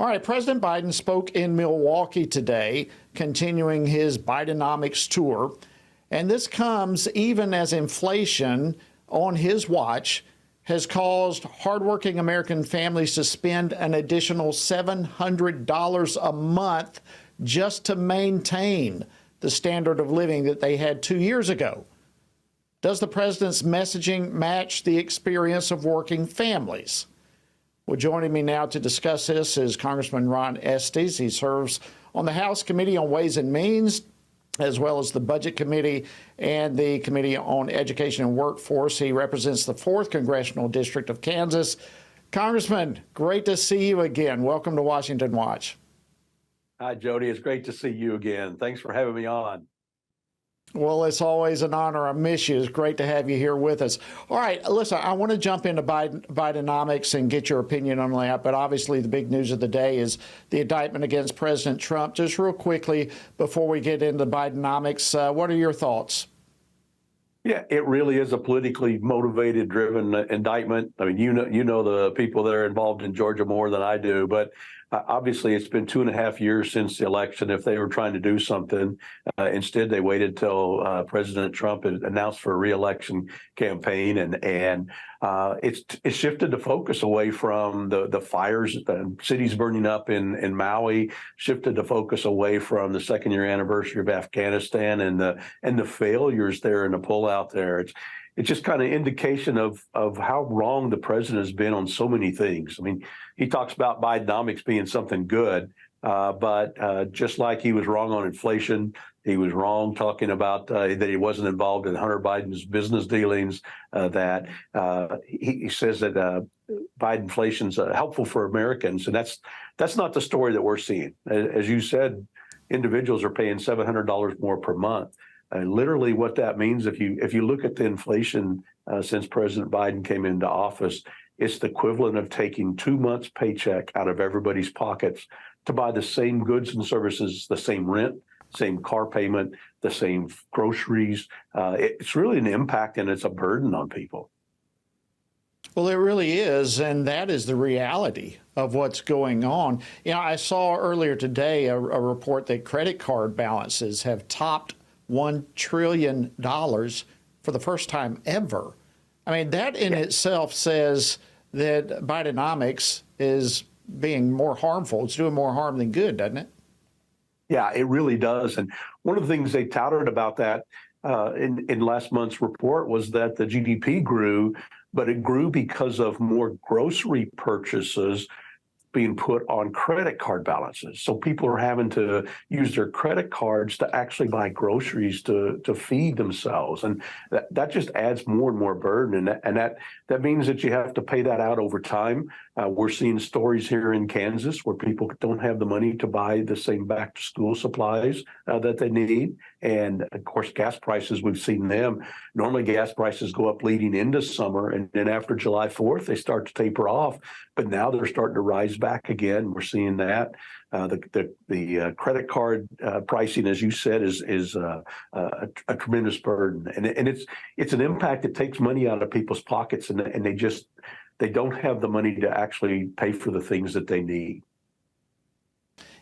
All right, President Biden spoke in Milwaukee today, continuing his Bidenomics tour. And this comes even as inflation on his watch has caused hardworking American families to spend an additional $700 a month just to maintain the standard of living that they had 2 years ago. Does the president's messaging match the experience of working families? Well, joining me now to discuss this is Congressman Estes. He serves on the House Committee on Ways and Means, as well as the Budget Committee and the Committee on Education and Workforce. He represents the 4th Congressional District of Kansas. Congressman, great to see you again. Welcome to Washington Watch. Hi, Jody. It's great to see you again. Thanks for having me on. Well, it's always an honor. I miss you. It's great to have you here with us. All right, listen, I want to jump into Bidenomics and get your opinion on that, but obviously the big news of the day is the indictment against President Trump. Just real quickly, before we get into Bidenomics, what are your thoughts? Yeah, it really is a politically motivated, driven indictment. I mean, you know the people that are involved in Georgia more than I do, but obviously it's been 2.5 years since the election. If they were trying to do something, instead they waited till President Trump had announced for a re-election campaign, and it's shifted the focus away from the fires, the cities burning up in Maui, shifted the focus away from the second-year anniversary of Afghanistan and the failures there and the pullout there. It's just kind of indication of how wrong the president has been on so many things. I mean, he talks about Bidenomics being something good, but just like he was wrong on inflation, he was wrong talking about that he wasn't involved in Hunter Biden's business dealings, that he says that Biden-inflation's helpful for Americans, and that's not the story that we're seeing. As you said, individuals are paying $700 more per month. Literally what that means, if you look at the inflation since President Biden came into office, it's the equivalent of taking 2 months' paycheck out of everybody's pockets to buy the same goods and services, the same rent, same car payment, the same groceries. It's really an impact, and it's a burden on people. Well, it really is, and that is the reality of what's going on. You know, I saw earlier today a report that credit card balances have topped $1 trillion for the first time ever. I mean, that in itself says that Bidenomics is being more harmful. It's doing more harm than good, doesn't it? Yeah, it really does. And one of the things they touted about that in last month's report was that the GDP grew, but it grew because of more grocery purchases being put on credit card balances. So people are having to use their credit cards to actually buy groceries to feed themselves. And that just adds more and more burden. And that means that you have to pay that out over time. We're seeing stories here in Kansas where people don't have the money to buy the same back to school supplies that they need. And of course, gas prices, we've seen them. Normally gas prices go up leading into summer, and then after July 4th, they start to taper off. But now they're starting to rise back again. We're seeing that. The credit card pricing, as you said, is a tremendous burden, and it's an impact that takes money out of people's pockets, and they don't have the money to actually pay for the things that they need.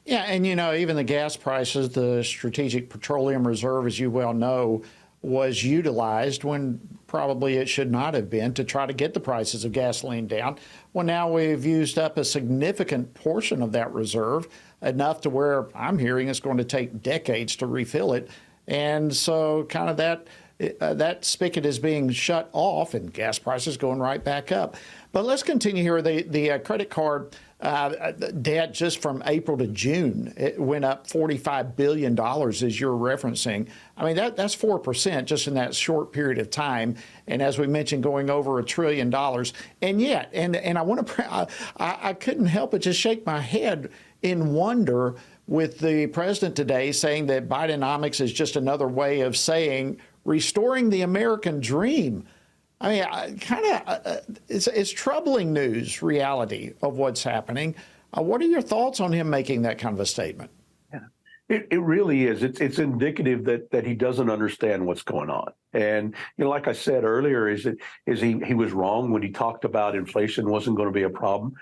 Yeah, and you know, even the gas prices, the Strategic Petroleum Reserve, as you well know, was utilized when probably it should not have been to try to get the prices of gasoline down. Well, now we've used up a significant portion of that reserve, enough to where I'm hearing it's going to take decades to refill it. And so kind of that spigot is being shut off and gas prices going right back up. But let's continue here. The credit card debt just from April to June, it went up $45 billion, as you're referencing. I mean, that's 4% just in that short period of time. And as we mentioned, going over $1 trillion. And yet, and I want to, I couldn't help but just shake my head in wonder with the president today saying that Bidenomics is just another way of saying restoring the American dream. I mean, it's troubling news, reality of what's happening. What are your thoughts on him making that kind of a statement? It really is. It's indicative that he doesn't understand what's going on. And like I said earlier, he was wrong when he talked about inflation wasn't going to be a problem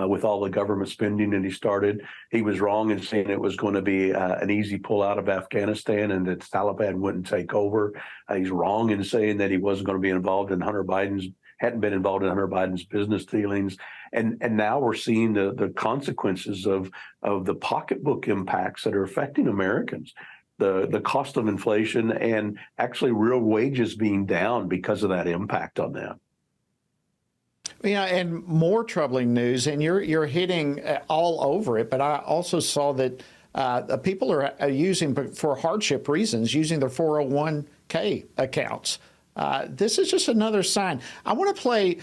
with all the government spending, and he started. He was wrong in saying it was going to be an easy pull out of Afghanistan and that Taliban wouldn't take over. He's wrong in saying that he wasn't going to be involved in hadn't been involved in Hunter Biden's business dealings. And now we're seeing the consequences of the pocketbook impacts that are affecting Americans, the cost of inflation and actually real wages being down because of that impact on them. And more troubling news, and you're hitting all over it, but I also saw that people are using, for hardship reasons, using their 401k accounts. This is just another sign. I want to play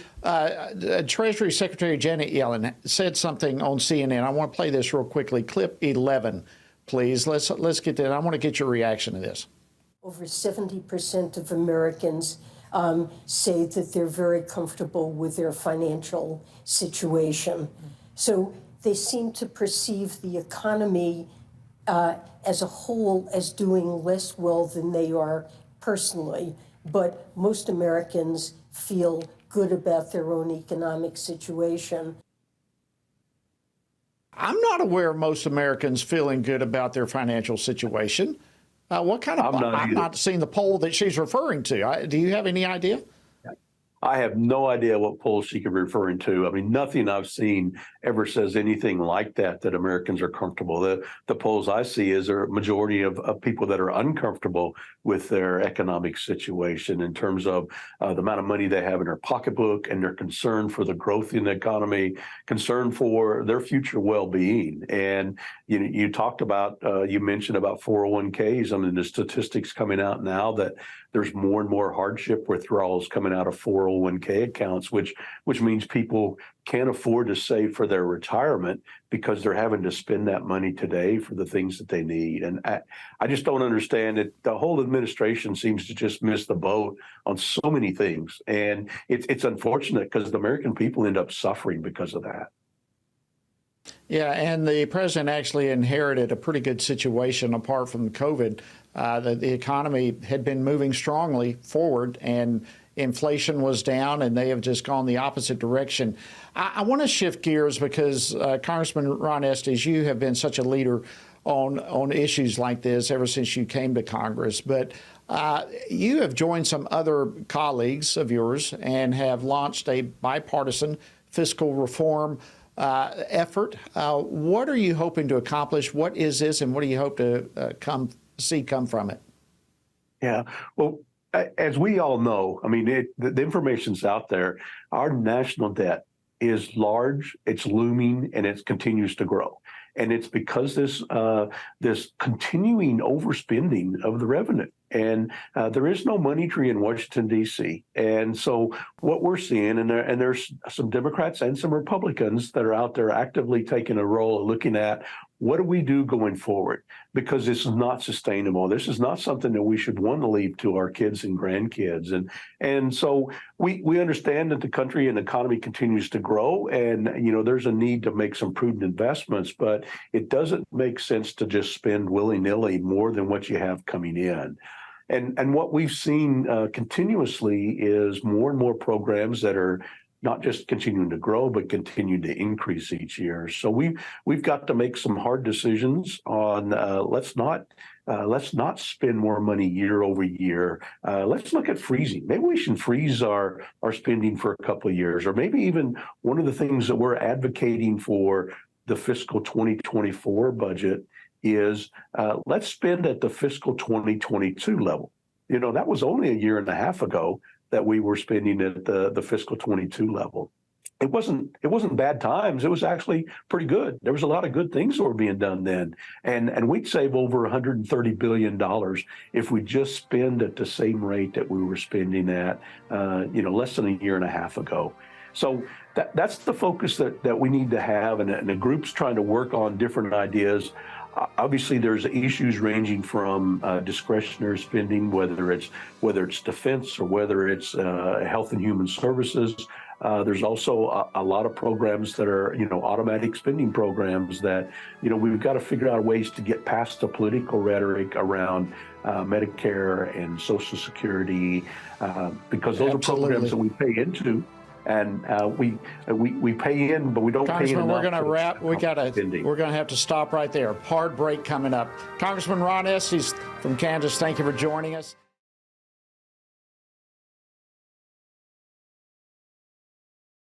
Treasury Secretary Janet Yellen said something on CNN. I want to play this real quickly. Clip 11, please. Let's get that. I want to get your reaction to this. Over 70% of Americans say that they're very comfortable with their financial situation. So they seem to perceive the economy as a whole as doing less well than they are personally. But most Americans feel good about their own economic situation. I'm not aware of most Americans feeling good about their financial situation. What kind of? I'm not seeing the poll that she's referring to. Do you have any idea? I have no idea what poll she could be referring to. I mean, nothing I've seen ever says anything like that Americans are comfortable. The polls I see is a majority of people that are uncomfortable with their economic situation in terms of the amount of money they have in their pocketbook, and they're concerned for the growth in the economy, concerned for their future well-being. And you talked about, you mentioned about 401ks. I mean, the statistics coming out now that there's more and more hardship withdrawals coming out of 401k accounts, which means people can't afford to save for their retirement because they're having to spend that money today for the things that they need. And I just don't understand it. The whole administration seems to just miss the boat on so many things. And it's unfortunate because the American people end up suffering because of that. Yeah, and the president actually inherited a pretty good situation apart from COVID. The economy had been moving strongly forward, and inflation was down, and they have just gone the opposite direction. I want to shift gears because Congressman Ron Estes, you have been such a leader on issues like this ever since you came to Congress. But you have joined some other colleagues of yours and have launched a bipartisan fiscal reform effort. What are you hoping to accomplish? What is this, and what do you hope to see come from it? Yeah, well, as we all know, I mean, the information's out there. Our national debt is large, it's looming, and it continues to grow. And it's because this continuing overspending of the revenue. And there is no money tree in Washington, D.C. And so what we're seeing, and there's some Democrats and some Republicans that are out there actively taking a role looking at what do we do going forward? Because this is not sustainable. This is not something that we should want to leave to our kids and grandkids. And so we understand that the country and the economy continues to grow, and there's a need to make some prudent investments, but it doesn't make sense to just spend willy-nilly more than what you have coming in. And what we've seen continuously is more and more programs that are not just continuing to grow, but continue to increase each year. So we've got to make some hard decisions on let's not spend more money year over year. Let's look at freezing. Maybe we should freeze our spending for a couple of years, or maybe even one of the things that we're advocating for the fiscal 2024 budget is let's spend at the fiscal 2022 level. That was only a year and a half ago that we were spending at the fiscal 22 level. It wasn't bad times. It was actually pretty good. There was a lot of good things that were being done then. And we'd save over $130 billion if we just spend at the same rate that we were spending at, less than a year and a half ago. So that's the focus that we need to have. And the group's trying to work on different ideas. Obviously, there's issues ranging from discretionary spending, whether it's defense or whether it's health and human services. There's also a lot of programs that are, automatic spending programs that, we've got to figure out ways to get past the political rhetoric around Medicare and Social Security, because those are programs that we pay into. And we pay in, but we don't pay in enough. We're going to wrap. We're going to have to stop right there. Hard break coming up. Congressman Ron Estes from Kansas, thank you for joining us.